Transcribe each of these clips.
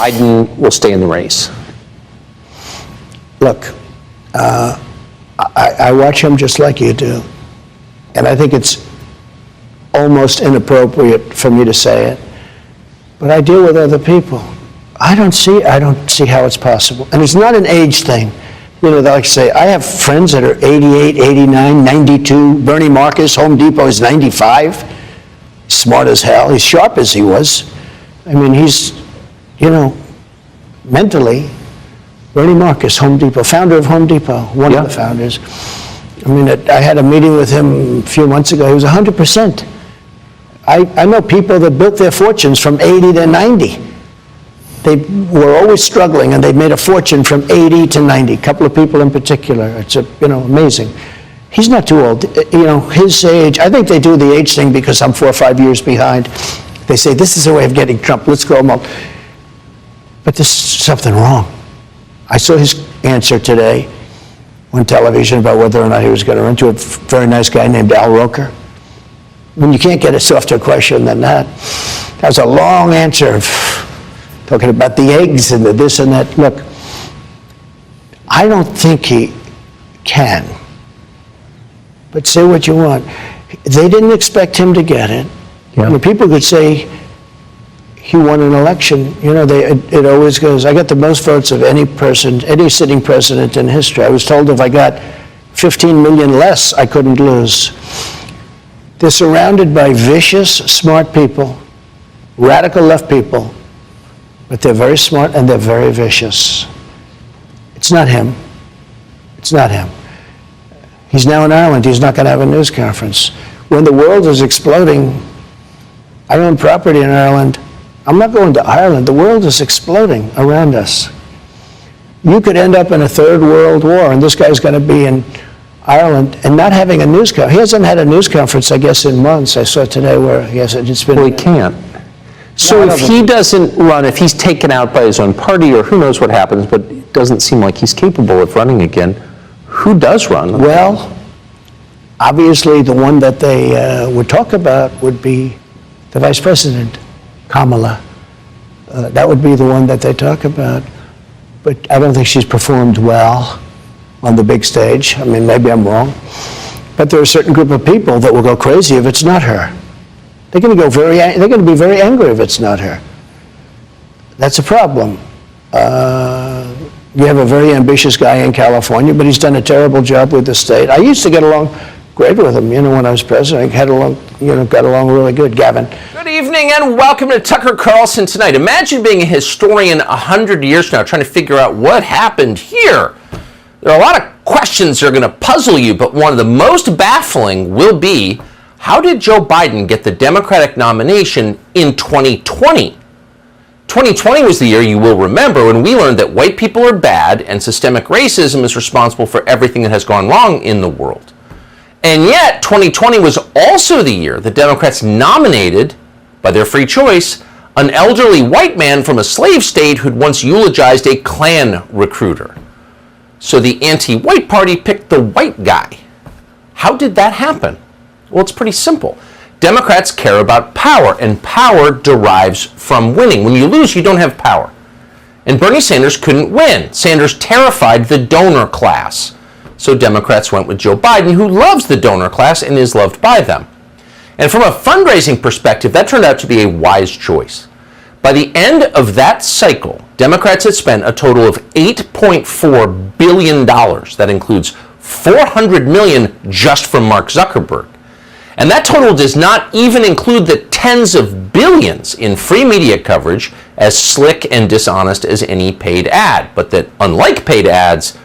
Biden will stay in the race? Look, I watch him just like you do, and I think it's almost inappropriate for me to say it, but I deal with other people. I don't see how it's possible. And it's not an age thing. You know, they like to say, I have friends that are 88, 89, 92. Bernie Marcus, Home Depot, is 95. Smart as hell. He's sharp as he was. I mean, he's, you know, mentally, Bernie Marcus, Home Depot, founder of Home Depot, one of the founders. I mean, I had a meeting with him a few months ago. He was 100%. I know people that built their fortunes from 80 to 90. They were always struggling, and they made a fortune from 80 to 90. A couple of people in particular. It's amazing. He's not too old. You know, his age. I think they do the age thing because I'm 4 or 5 years behind. They say this is a way of getting Trump. Let's grow him up. But there's something wrong. I saw his answer today on television about whether or not he was going to run to a very nice guy named Al Roker. When you can't get a softer question than that. That was a long answer. Talking about the eggs and the this and that. Look, I don't think he can. But say what you want. They didn't expect him to get it. Yeah. I mean, people could say he won an election. You know, it always goes, I got the most votes of any person, any sitting president in history. I was told if I got 15 million less, I couldn't lose. They're surrounded by vicious, smart people, radical left people. But they're very smart and they're very vicious. It's not him. It's not him. He's now in Ireland. He's not going to have a news conference. When the world is exploding, I own property in Ireland. I'm not going to Ireland. The world is exploding around us. You could end up in a third world war, and this guy's going to be in Ireland and not having a news conference. He hasn't had a news conference, I guess, in months. I saw today where he hasn't. It's been. Well, he can't. So if he doesn't run, if he's taken out by his own party, or who knows what happens, but it doesn't seem like he's capable of running again, who does run? Well, obviously the one that they would talk about would be the vice president, Kamala. That would be the one that they talk about. But I don't think she's performed well on the big stage. I mean, maybe I'm wrong. But there are a certain group of people that will go crazy if it's not her. They're going to be very angry if it's not her. That's a problem. You have a very ambitious guy in California, but he's done a terrible job with the state. I used to get along great with him, you know, when I was president. I got along really good. Gavin. Good evening and welcome to Tucker Carlson Tonight. Imagine being a historian 100 years from now trying to figure out what happened here. There are a lot of questions that are going to puzzle you, but one of the most baffling will be, how did Joe Biden get the Democratic nomination in 2020? 2020 was the year, you will remember, when we learned that white people are bad and systemic racism is responsible for everything that has gone wrong in the world. And yet, 2020 was also the year the Democrats nominated, by their free choice, an elderly white man from a slave state who'd once eulogized a Klan recruiter. So the anti-white party picked the white guy. How did that happen? Well, it's pretty simple. Democrats care about power, and power derives from winning. When you lose, you don't have power. And Bernie Sanders couldn't win. Sanders terrified the donor class. So Democrats went with Joe Biden, who loves the donor class and is loved by them. And from a fundraising perspective, that turned out to be a wise choice. By the end of that cycle, Democrats had spent a total of $8.4 billion. That includes $400 million just from Mark Zuckerberg. And that total does not even include the tens of billions in free media coverage, as slick and dishonest as any paid ad, but that, unlike paid ads,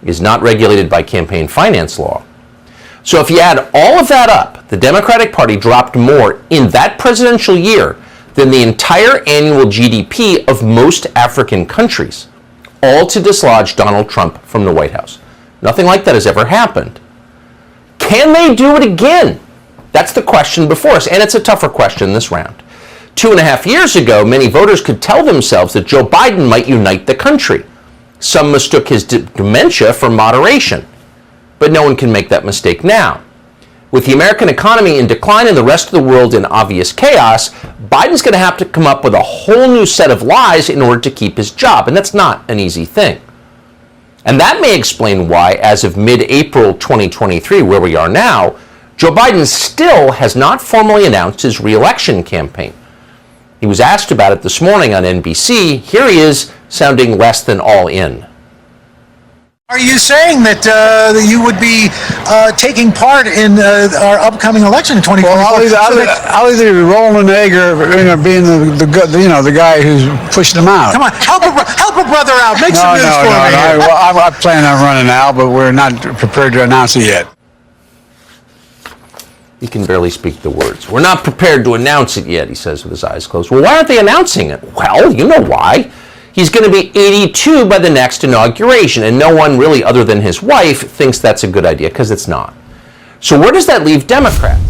is not regulated by campaign finance law. So if you add all of that up, the Democratic Party dropped more in that presidential year than the entire annual GDP of most African countries, all to dislodge Donald Trump from the White House. Nothing like that has ever happened. Can they do it again? That's the question before us, and it's a tougher question this round. 2.5 years ago, many voters could tell themselves that Joe Biden might unite the country. Some mistook his dementia for moderation, but no one can make that mistake now. With the American economy in decline and the rest of the world in obvious chaos, Biden's going to have to come up with a whole new set of lies in order to keep his job, and that's not an easy thing. And that may explain why, as of mid-April 2023, where we are now, Joe Biden still has not formally announced his re-election campaign. He was asked about it this morning on NBC. Here he is, sounding less than all in. Are you saying that you would be taking part in our upcoming election in 2024? Well, I'll either be rolling an egg or being the guy who's pushing them out. Come on, help a brother out. Make some news for me. No. I plan on running out, but we're not prepared to announce it yet. He can barely speak the words. We're not prepared to announce it yet, he says with his eyes closed. Well, why aren't they announcing it? Well, you know why. He's going to be 82 by the next inauguration, and no one really other than his wife thinks that's a good idea, because it's not. So where does that leave Democrats?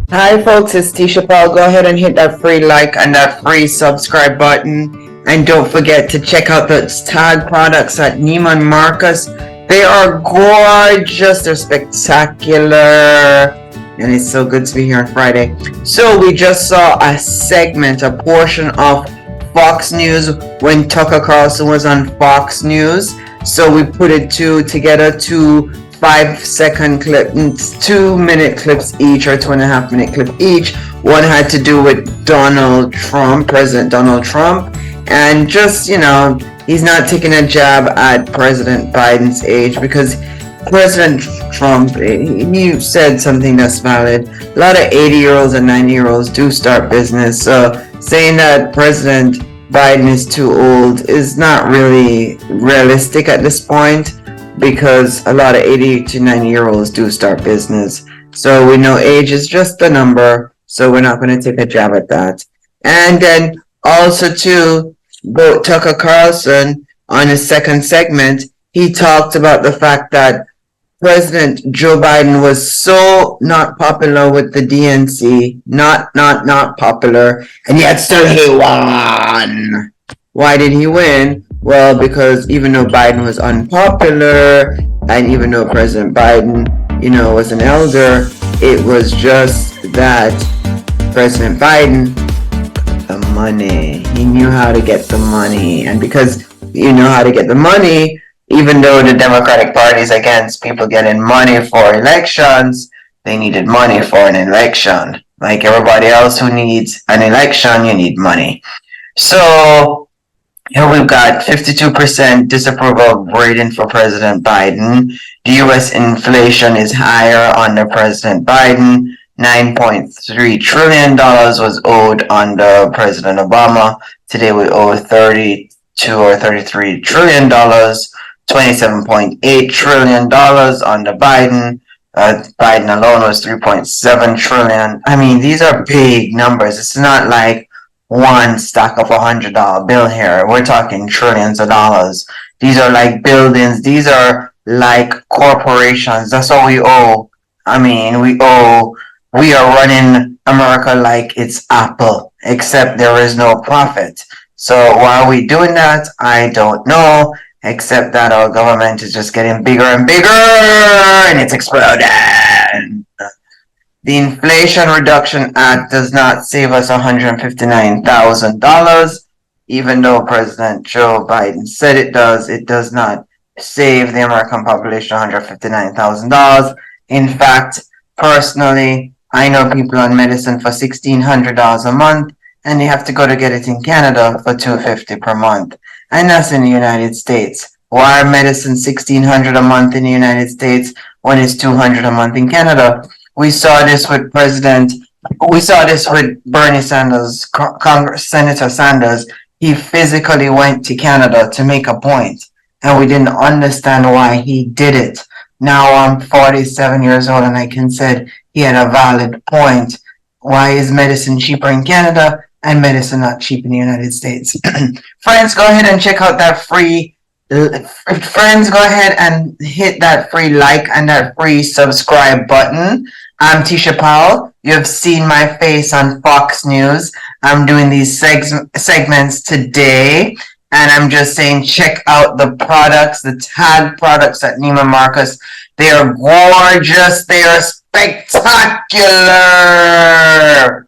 Hi folks, it's Tisha Paul. Go ahead and hit that free like and that free subscribe button. And don't forget to check out the tag products at Neiman Marcus. They are gorgeous, they're spectacular. And it's so good to be here on Friday. So we just saw a segment, a portion of Fox News when Tucker Carlson was on Fox News. So we put it together, 2 5-second clips, 2-minute clips each, or 2.5-minute clip each. One had to do with Donald Trump, President Donald Trump, and just, he's not taking a jab at President Biden's age, because President Trump, he said something that's valid. A lot of 80-year-olds and 90-year-olds do start business, so saying that President Biden is too old is not really realistic at this point, because a lot of 80 to 90-year-olds do start business. So we know age is just a number, so we're not going to take a jab at that. And then also too, both Tucker Carlson on his second segment, he talked about the fact that President Joe Biden was so not popular with the DNC, not popular, and yet still he won. Why did he win? Well, because even though Biden was unpopular, and even though President Biden, was an elder, it was just that President Biden, the money, he knew how to get the money, and because you know how to get the money, even though the Democratic Party is against people getting money for elections, they needed money for an election. Like everybody else who needs an election, you need money. So here we've got 52% disapproval rating for President Biden. The U.S. inflation is higher under President Biden. $9.3 trillion was owed under President Obama. Today we owe $32 or $33 trillion. $27.8 trillion under Biden. Biden alone was $3.7 trillion. I mean, these are big numbers. It's not like one stack of $100 bill here. We're talking trillions of dollars. These are like buildings. These are like corporations. That's what we owe. I mean, we are running America like it's Apple, except there is no profit. So why are we doing that? I don't know. Except that our government is just getting bigger and bigger, and it's exploding. The Inflation Reduction Act does not save us $159,000, even though President Joe Biden said it does. It does not save the American population $159,000. In fact, personally, I know people on medicine for $1,600 a month, and they have to go to get it in Canada for $250 per month. And that's in the United States. Why are medicine $1,600 a month in the United States when it's $200 a month in Canada? We saw this with Bernie Sanders, Senator Sanders. He physically went to Canada to make a point, and we didn't understand why he did it. Now I'm 47 years old, and I can say he had a valid point. Why is medicine cheaper in Canada and medicine not cheap in the United States? Friends, go ahead and check out that free. Friends, go ahead and hit that free like and that free subscribe button. I'm Tisha Powell. You have seen my face on Fox News. I'm doing these segments today, and I'm just saying, check out the products, the tag products at Neiman Marcus. They are gorgeous. They are spectacular.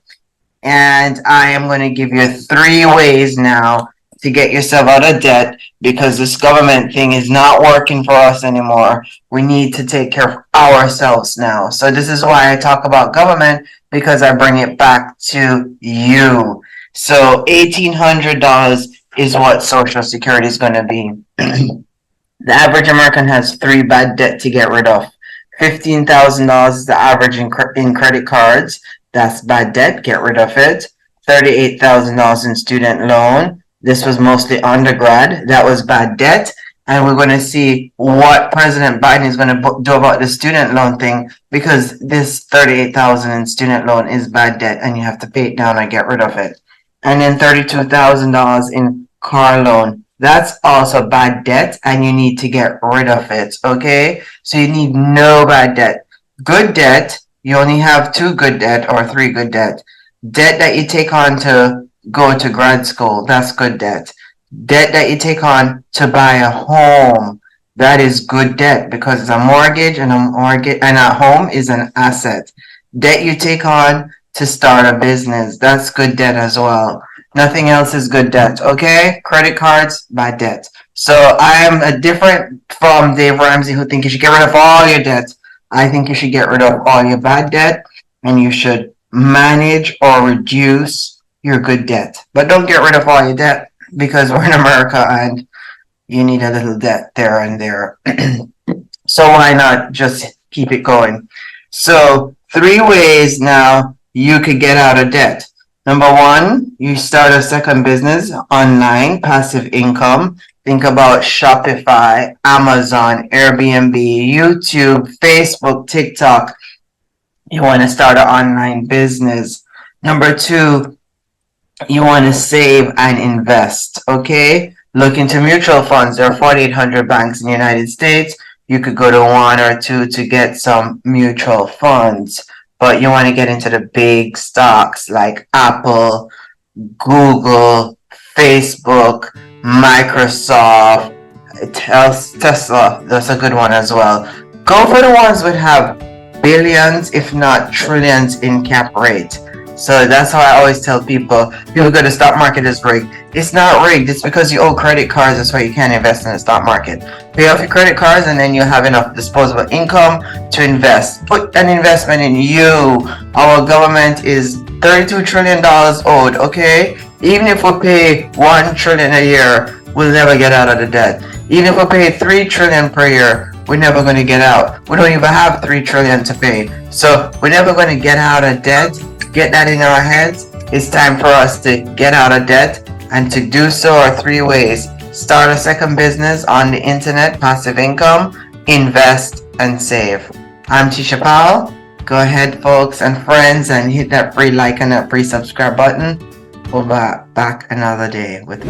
And I am going to give you 3 ways now to get yourself out of debt, because this government thing is not working for us anymore. We need to take care of ourselves now. So this is why I talk about government, because I bring it back to you. So $1,800 is what Social Security is going to be. The average American has 3 bad debt to get rid of. $15,000 is the average in credit cards. That's bad debt. Get rid of it. $38,000 in student loan. This was mostly undergrad. That was bad debt. And we're going to see what President Biden is going to do about the student loan thing, because this $38,000 in student loan is bad debt and you have to pay it down and get rid of it. And then $32,000 in car loan. That's also bad debt and you need to get rid of it. Okay? So you need no bad debt. Good debt, you only have 2 good debt or 3 good debt. Debt that you take on to go to grad school, that's good debt. Debt that you take on to buy a home, that is good debt, because it's a mortgage, and a home is an asset. Debt you take on to start a business, that's good debt as well. Nothing else is good debt, okay? Credit cards, bad debt. So I am different from Dave Ramsey, who think you should get rid of all your debt. I think you should get rid of all your bad debt, and you should manage or reduce your good debt. But don't get rid of all your debt, because we're in America and you need a little debt there and there. So why not just keep it going? So 3 ways now you could get out of debt. Number 1, you start a second business online, passive income. Think about Shopify, Amazon, Airbnb, YouTube, Facebook, TikTok. You want to start an online business. Number 2, you want to save and invest, okay? Look into mutual funds. There are 4,800 banks in the United States. You could go to 1 or 2 to get some mutual funds. But you want to get into the big stocks like Apple, Google, Facebook, Microsoft, Tesla. That's a good one as well. Go for the ones that have billions, if not trillions in cap rate. So that's how I always tell people go, the stock market is rigged. It's not rigged. It's because you owe credit cards. That's why you can't invest in the stock market. Pay off your credit cards and then you have enough disposable income to invest. Put an investment in you. Our government is $32 trillion owed, okay? Even if we pay $1 trillion a year, we'll never get out of the debt. Even if we pay $3 trillion per year, we're never going to get out. We don't even have $3 trillion to pay. So we're never going to get out of debt. Get that in our heads. It's time for us to get out of debt, and to do so are 3 ways. Start a second business on the internet, passive income, invest, and save. I'm Tisha Powell. Go ahead, folks and friends, and hit that free like and that free subscribe button. We'll be back another day with